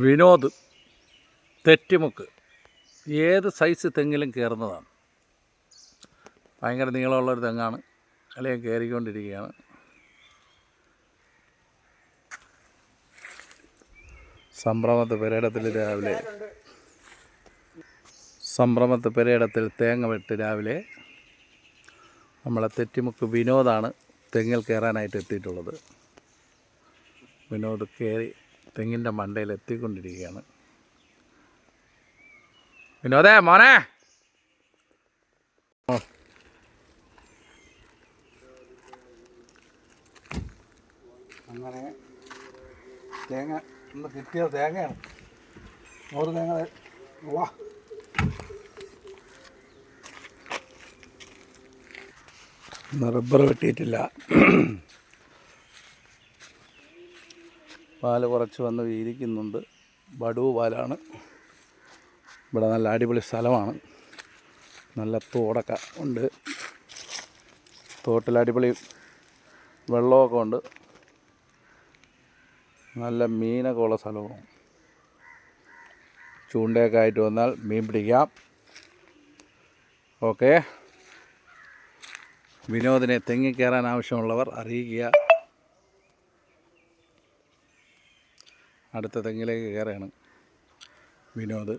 വിനോദ് തെറ്റിമുക്ക് ഏത് സൈസ് തെങ്ങിലും കയറുന്നതാണ്. ഭയങ്കര നീളമുള്ളൊരു തെങ്ങാണ്. അല്ലെങ്കിൽ കയറിക്കൊണ്ടിരിക്കുകയാണ്. സംഭ്രമത്ത് പെരയിടത്തിൽ തേങ്ങ വെട്ട് രാവിലെ നമ്മളെ തെറ്റിമുക്ക് വിനോദാണ് തെങ്ങിൽ കയറാനായിട്ട് എത്തിയിട്ടുള്ളത്. വിനോദ് കയറി തെങ്ങിൻ്റെ മണ്ടയിൽ എത്തിക്കൊണ്ടിരിക്കുകയാണ്. വിനോദേ മോനെ, അങ്ങനെ തേങ്ങ ഇന്ന് കിട്ടിയ തേങ്ങയാണ്. 100 തേങ്ങ. വാ, റബ്ബർ വെട്ടിയിട്ടില്ല. പാല് കുറച്ച് വന്ന് വീരിക്കുന്നുണ്ട്. ബഡു പാലാണ്. ഇവിടെ നല്ല അടിപൊളി സ്ഥലമാണ്. നല്ല തോടൊക്കെ ഉണ്ട്. തോട്ടിൽ അടിപൊളി വെള്ളമൊക്കെ ഉണ്ട്. നല്ല മീനൊക്കെ ഉള്ള സ്ഥലമാണ്. ചൂണ്ടയൊക്കെ ആയിട്ട് വന്നാൽ മീൻ പിടിക്കാം. ഓക്കെ. വിനോദിനെ തെങ്ങി കയറാൻ ആവശ്യമുള്ളവർ അറിയിക്കുക. അടുത്ത തെങ്ങിലേക്ക് കയറുകയാണ് വിനോദ്.